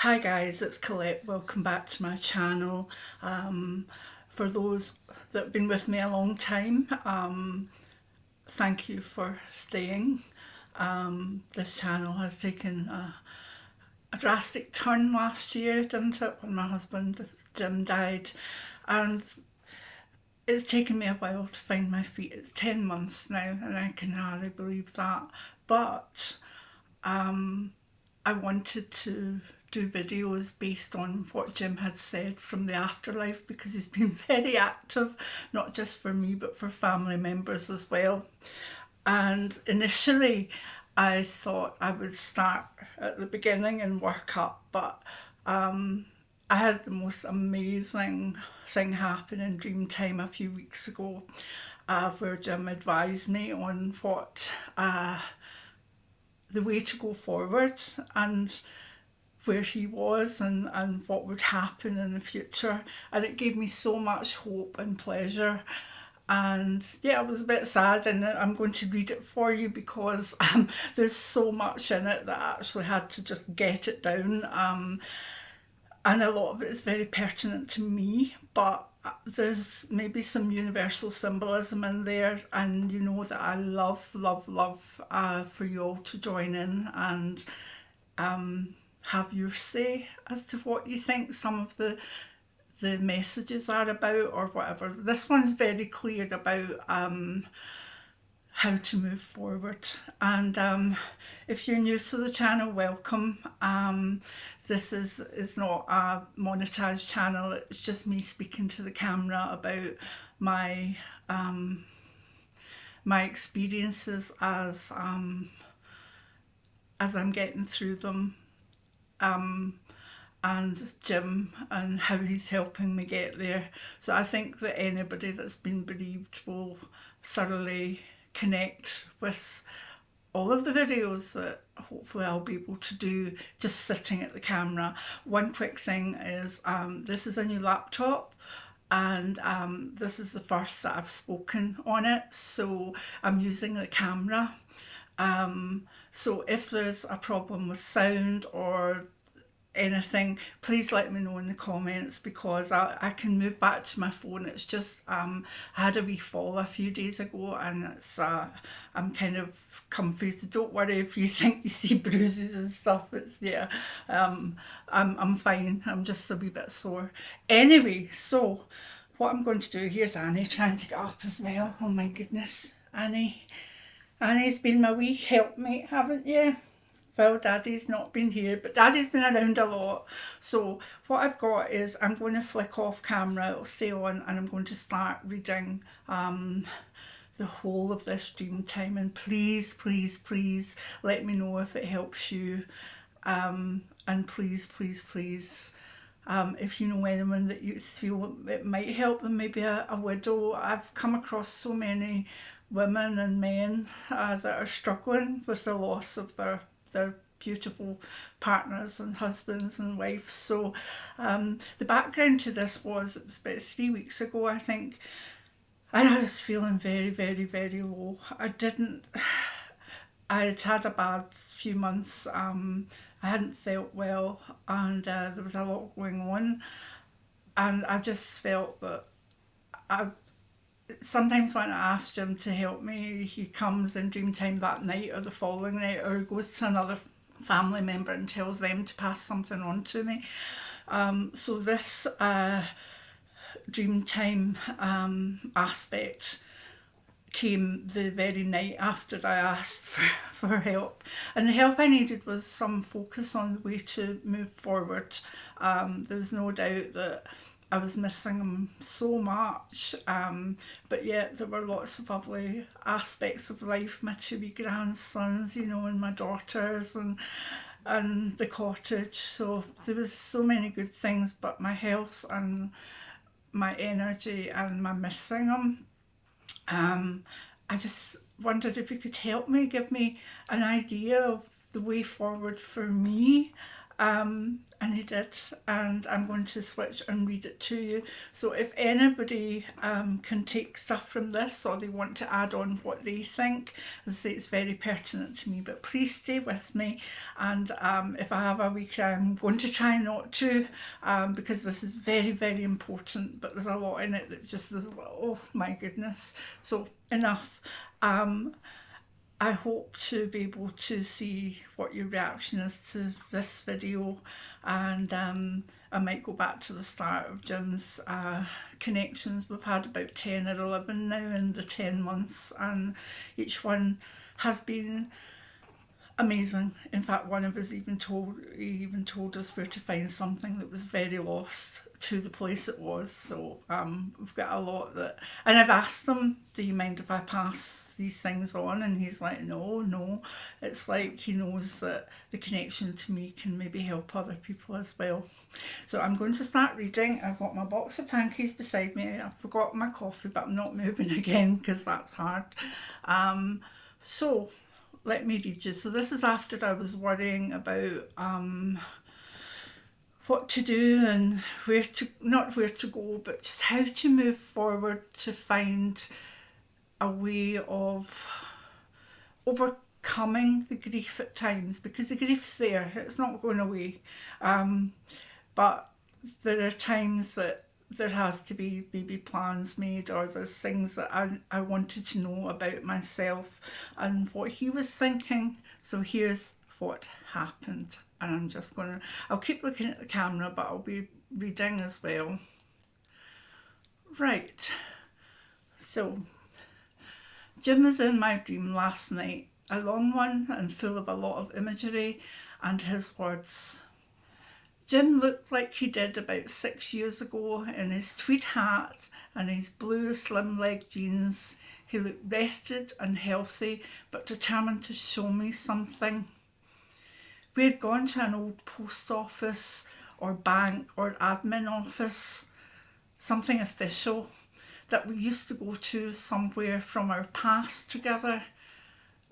Hi guys, it's Colette. Welcome back to my channel. For those that have been with me a long time, thank you for staying. This channel has taken a drastic turn last year, didn't it, when my husband Jim died, and it's taken me a while to find my feet. It's 10 months now and I can hardly believe that, but I wanted to do videos based on what Jim had said from the afterlife, because he's been very active, not just for me but for family members as well. And initially I thought I would start at the beginning and work up, but I had the most amazing thing happen in Dreamtime a few weeks ago, where Jim advised me on what the way to go forward, and where he was, and what would happen in the future. And it gave me so much hope and pleasure. And yeah, I was a bit sad, and I'm going to read it for you because there's so much in it that I actually had to just get it down. And a lot of it is very pertinent to me, but there's maybe some universal symbolism in there, and you know that I love, love, love for you all to join in and have your say as to what you think some of the messages are about or whatever. This one's very clear about how to move forward. And if you're new to the channel, welcome. This is not a monetized channel. It's just me speaking to the camera about my my experiences as I'm getting through them, and Jim and how he's helping me get there. So I think that anybody that's been bereaved will thoroughly connect with all of the videos that hopefully I'll be able to do just sitting at the camera. One quick thing is this is a new laptop, and this is the first that I've spoken on it, so I'm using the camera. So if there's a problem with sound or anything, please let me know in the comments, because I can move back to my phone. It's just I had a wee fall a few days ago, and it's I'm kind of comfy, so don't worry if you think you see bruises and stuff. It's yeah, I'm fine. I'm just a wee bit sore. Anyway, so what I'm going to do, here's Annie trying to get up as well. Oh my goodness, Annie's been my wee helpmate, haven't you? Well, Daddy's not been here, but Daddy's been around a lot. So what I've got is I'm going to flick off camera, it'll stay on, and I'm going to start reading the whole of this dream time. And please, please, please let me know if it helps you. And please, please, please, if you know anyone that you feel it might help them, maybe a widow. I've come across so many women and men that are struggling with the loss of their beautiful partners and husbands and wives. So the background to this was, it was about 3 weeks ago, I think, and I was feeling very, very, very low. I had had a bad few months. I hadn't felt well, and there was a lot going on, and I just felt that I sometimes when I ask Jim to help me, he comes in dream time that night or the following night, or he goes to another family member and tells them to pass something on to me. So this dream time aspect came the very night after I asked for help, and the help I needed was some focus on the way to move forward. There's no doubt that I was missing them so much, but yet there were lots of lovely aspects of life. My two wee grandsons, you know, and my daughters, and the cottage. So there was so many good things, but my health and my energy and my missing them. I just wondered if you could help me, give me an idea of the way forward for me. And he did, and I'm going to switch and read it to you. So if anybody can take stuff from this, or they want to add on what they think, as I say, it's very pertinent to me, but please stay with me. And if I have a week, I'm going to try not to, because this is very, very important, but there's a lot in it that just is, oh my goodness. So enough. I hope to be able to see what your reaction is to this video, and I might go back to the start of Jim's connections. We've had about 10 or 11 now in the 10 months, and each one has been amazing. In fact, one of us even told us where to find something that was very lost to the place it was. So we've got a lot that, and I've asked him, do you mind if I pass these things on? And he's like, no. It's like he knows that the connection to me can maybe help other people as well. So I'm going to start reading. I've got my box of Pankeys beside me. I've forgotten my coffee, but I'm not moving again because that's hard. So let me read you. So this is after I was worrying about what to do and not where to go, but just how to move forward to find a way of overcoming the grief at times, because the grief's there, it's not going away. But there are times that there has to be maybe plans made, or there's things that I wanted to know about myself and what he was thinking. So here's what happened, and I'll keep looking at the camera, but I'll be reading as well. Right, so Jim was in my dream last night, a long one and full of a lot of imagery and his words. Jim looked like he did about 6 years ago in his tweed hat and his blue slim leg jeans. He looked rested and healthy, but determined to show me something. We had gone to an old post office or bank or admin office, something official that we used to go to somewhere from our past together.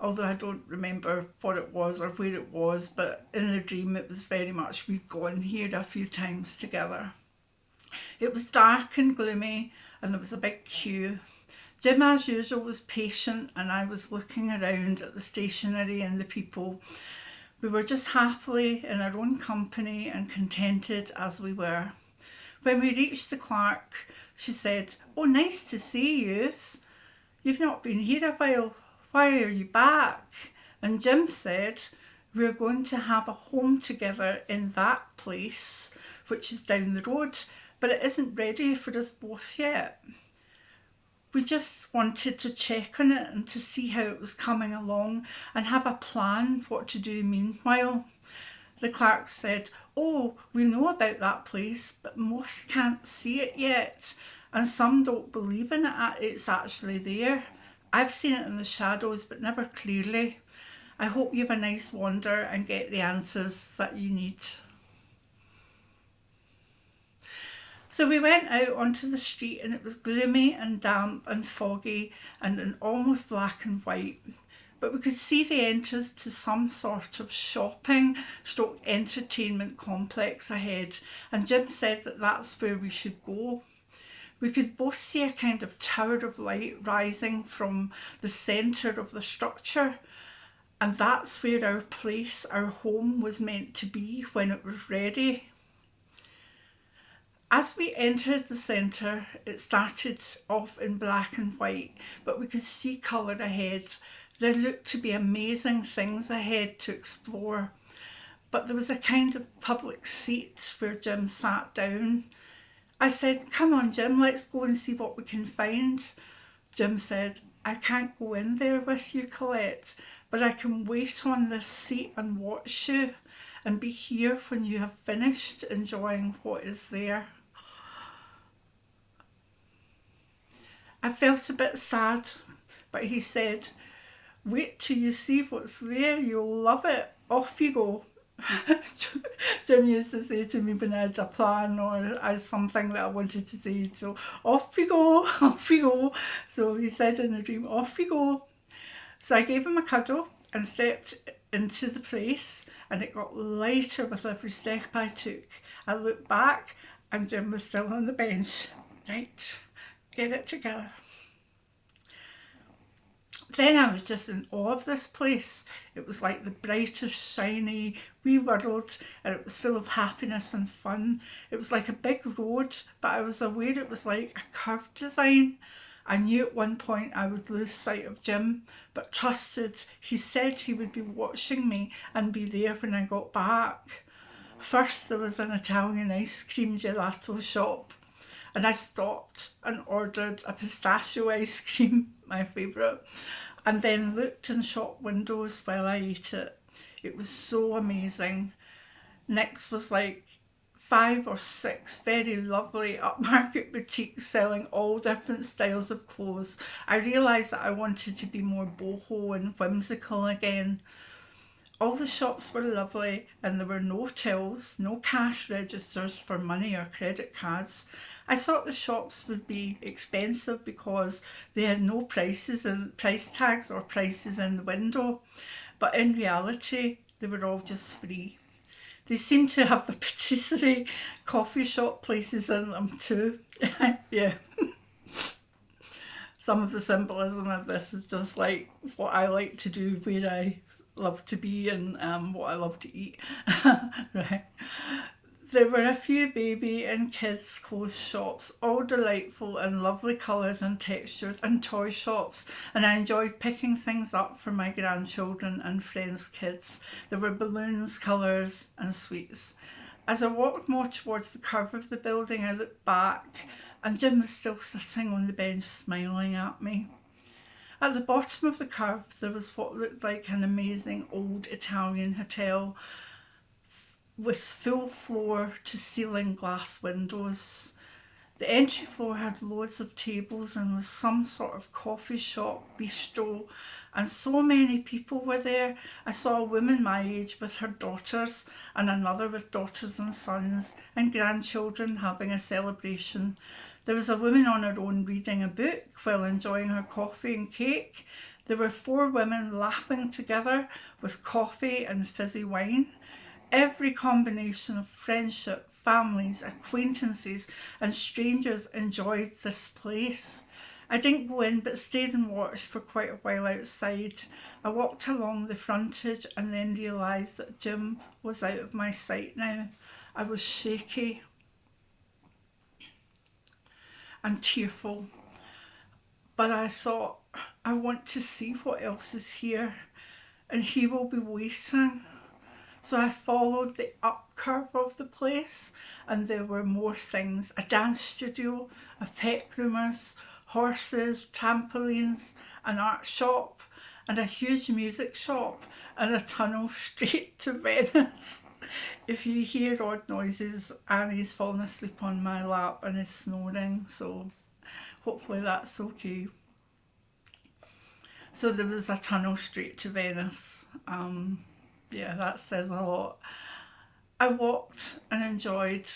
Although I don't remember what it was or where it was, but in the dream it was very much we'd gone here a few times together. It was dark and gloomy, and there was a big queue. Jim, as usual, was patient, and I was looking around at the stationery and the people. We were just happily in our own company and contented as we were. When we reached the clerk, she said, "Oh, nice to see you. You've not been here a while. Why are you back?" And Jim said, "We're going to have a home together in that place, which is down the road, but it isn't ready for us both yet. We just wanted to check on it and to see how it was coming along and have a plan what to do meanwhile." The clerk said, "Oh, we know about that place, but most can't see it yet, and some don't believe in it. It's actually there. I've seen it in the shadows, but never clearly. I hope you have a nice wander and get the answers that you need." So we went out onto the street, and it was gloomy and damp and foggy and almost black and white. But we could see the entrance to some sort of shopping / entertainment complex ahead, and Jim said that that's where we should go. We could both see a kind of tower of light rising from the centre of the structure, and that's where our place, our home, was meant to be when it was ready. As we entered the centre, it started off in black and white, but we could see colour ahead. There looked to be amazing things ahead to explore, but there was a kind of public seat where Jim sat down. I said, "Come on, Jim, let's go and see what we can find." Jim said, "I can't go in there with you, Colette, but I can wait on this seat and watch you and be here when you have finished enjoying what is there." I felt a bit sad, but he said, "Wait till you see what's there, you'll love it. Off you go." Jim used to say to me when I had a plan or as something that I wanted to say, so off we go, off we go. So he said in the dream, "Off we go." So I gave him a cuddle and stepped into the place, and it got lighter with every step I took. I looked back and Jim was still on the bench. Right, get it together. Then I was just in awe of this place. It was like the brightest, shiny wee world, and it was full of happiness and fun. It was like a big road, but I was aware it was like a curved design. I knew at one point I would lose sight of Jim, but trusted he said he would be watching me and be there when I got back. First, there was an Italian ice cream gelato shop, and I stopped and ordered a pistachio ice cream, my favourite, and then looked in shop windows while I ate it. It was so amazing. Next was like 5 or 6 very lovely upmarket boutiques selling all different styles of clothes. I realised that I wanted to be more boho and whimsical again. All the shops were lovely, and there were no tills, no cash registers for money or credit cards. I thought the shops would be expensive because they had no prices and price tags or prices in the window, but in reality they were all just free. They seem to have the patisserie coffee shop places in them too. Yeah. Some of the symbolism of this is just like what I like to do, where I love to be, and what I love to eat. Right. There were a few baby and kids clothes shops, all delightful in lovely colours and textures, and toy shops, and I enjoyed picking things up for my grandchildren and friends' kids. There were balloons, colours and sweets. As I walked more towards the curve of the building, I looked back, and Jim was still sitting on the bench smiling at me. At the bottom of the curve there was what looked like an amazing old Italian hotel with full floor to ceiling glass windows. The entry floor had loads of tables and was some sort of coffee shop, bistro, and so many people were there. I saw a woman my age with her daughters, and another with daughters and sons and grandchildren having a celebration. There was a woman on her own reading a book while enjoying her coffee and cake. There were 4 women laughing together with coffee and fizzy wine. Every combination of friendship, families, acquaintances and strangers enjoyed this place. I didn't go in but stayed and watched for quite a while outside. I walked along the frontage and then realised that Jim was out of my sight now. I was shaky and tearful, but I thought, I want to see what else is here, and he will be waiting. So I followed the up curve of the place, and there were more things: a dance studio, a pet groomers, horses, trampolines, an art shop, and a huge music shop, and a tunnel straight to Venice. If you hear odd noises, Annie's fallen asleep on my lap and is snoring, so hopefully that's okay. So there was a tunnel straight to Venice. Yeah, that says a lot. I walked and enjoyed.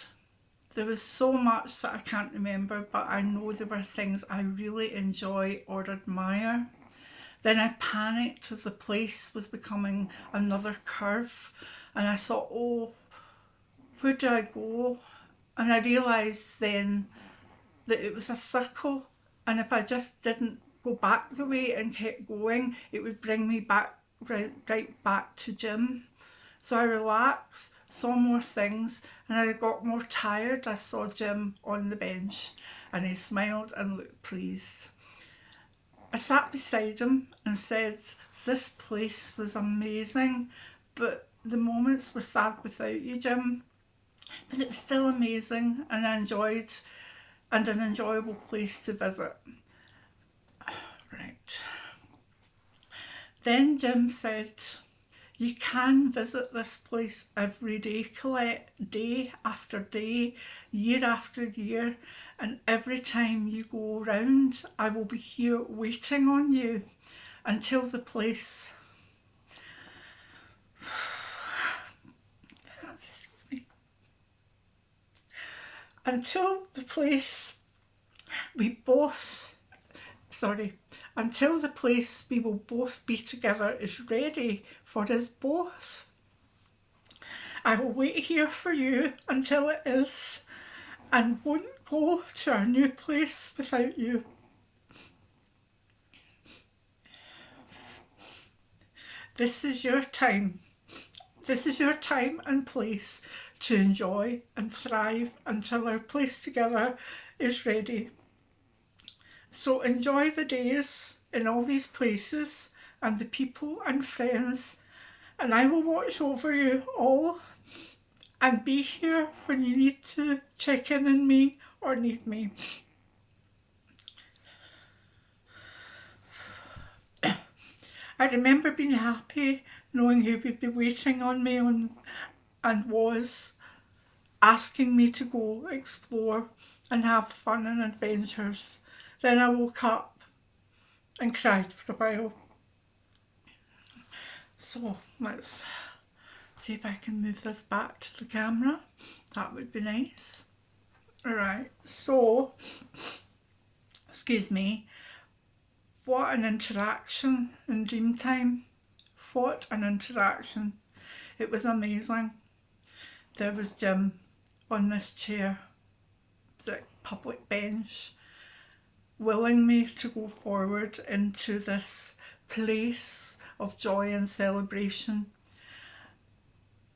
There was so much that I can't remember, but I know there were things I really enjoy or admire. Then I panicked as the place was becoming another curve, and I thought, oh, where do I go? And I realised then that it was a circle, and if I just didn't go back the way and kept going, it would bring me back right back to Jim. So I relaxed, saw more things, and as I got more tired, I saw Jim on the bench, and he smiled and looked pleased. I sat beside him and said this place was amazing, but the moments were sad without you, Jim. But it was still amazing, and I enjoyed, and an enjoyable place to visit. Right. Then Jim said, you can visit this place every day, Colette, day after day, year after year, and every time you go round, I will be here waiting on you until the place until the place we both, sorry, until the place we will both be together is ready for us both. I will wait here for you until it is, and won't go to our new place without you. This is your time. This is your time and place to enjoy and thrive until our place together is ready. So enjoy the days in all these places and the people and friends, and I will watch over you all and be here when you need to check in on me or need me. I remember being happy knowing he would be waiting on me and was asking me to go explore and have fun and adventures. Then I woke up and cried for a while. So let's see if I can move this back to the camera. That would be nice. Alright, so, excuse me, what an interaction in Dreamtime. What an interaction. It was amazing. There was Jim on this chair, the public bench, willing me to go forward into this place of joy and celebration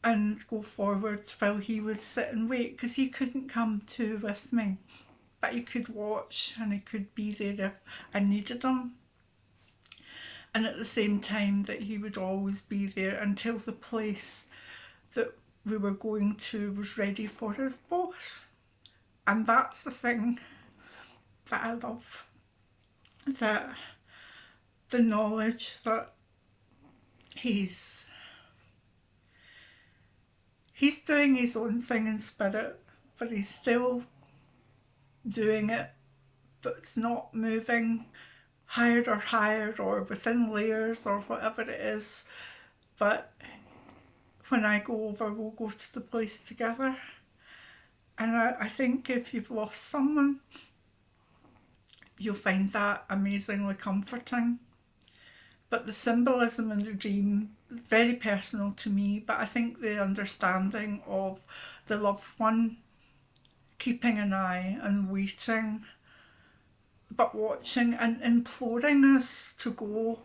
and go forward while he would sit and wait, because he couldn't come to with me, but he could watch and he could be there if I needed him. And at the same time that he would always be there until the place that we were going to was ready for us both. And that's the thing that I love, that the knowledge that he's doing his own thing in spirit, but he's still doing it, but it's not moving higher or within layers or whatever it is. But when I go over, we'll go to the place together. And I think if you've lost someone, you'll find that amazingly comforting. But the symbolism in the dream is very personal to me, but I think the understanding of the loved one keeping an eye and waiting, but watching and imploring us to go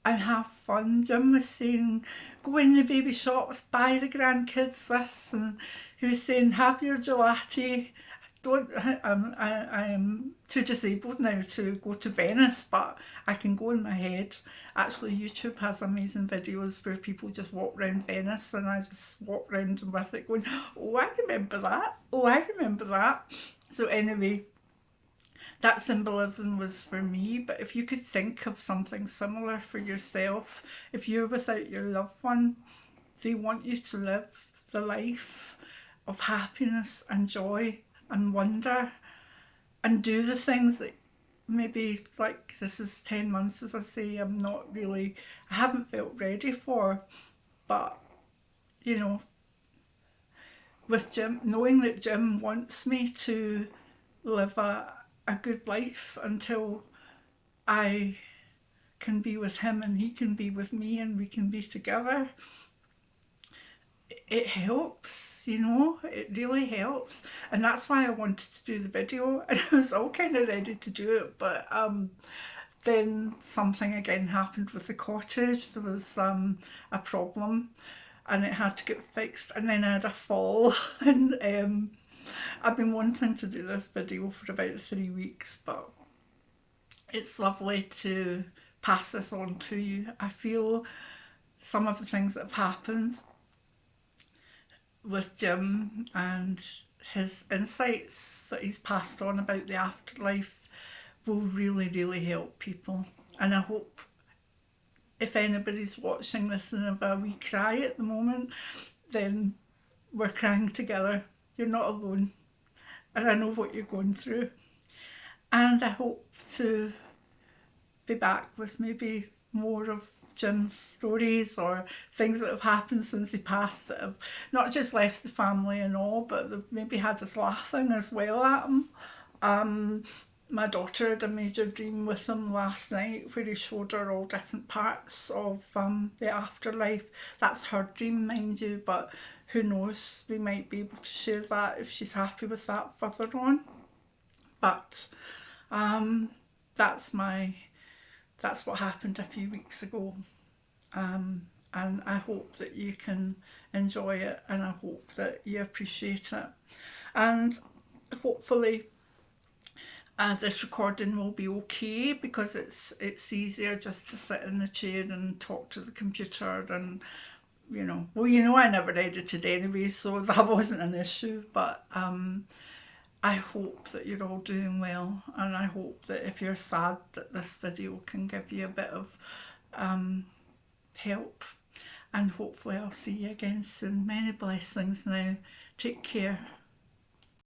and have fun. Jim was saying, go in the baby shops, buy the grandkids this, and he was saying, have your gelati. I am too disabled now to go to Venice, but I can go in my head. Actually, YouTube has amazing videos where people just walk around Venice, and I just walk around with it going, oh, I remember that. Oh, I remember that. So anyway, that symbolism was for me, but if you could think of something similar for yourself, if you're without your loved one, they want you to live the life of happiness and joy and wonder and do the things that maybe, like, this is 10 months, as I say, I haven't felt ready for, but you know, with Jim, knowing that Jim wants me to live a good life until I can be with him and he can be with me and we can be together, it helps, you know, it really helps. And that's why I wanted to do the video, and I was all kind of ready to do it, but then something again happened with the cottage. There was a problem and it had to get fixed, and then I had a fall and I've been wanting to do this video for about 3 weeks, but it's lovely to pass this on to you. I feel some of the things that have happened with Jim and his insights that he's passed on about the afterlife will really, really help people. And I hope if anybody's watching this and have a wee cry at the moment, then we're crying together. You're not alone. And I know what you're going through. And I hope to be back with maybe more of Jim's stories or things that have happened since he passed that have not just left the family and all, but they've maybe had us laughing as well at him. my daughter had a major dream with him last night where he showed her all different parts of the afterlife. That's her dream, mind you, but who knows, we might be able to share that if she's happy with that further on. But um, that's my that's what happened a few weeks ago. And I hope that you can enjoy it, and I hope that you appreciate it. And hopefully this recording will be okay, because it's easier just to sit in the chair and talk to the computer, and well, I never edited anyway, so that wasn't an issue. But I hope that you're all doing well, and I hope that if you're sad, that this video can give you a bit of help. And hopefully I'll see you again soon. Many blessings now. Take care.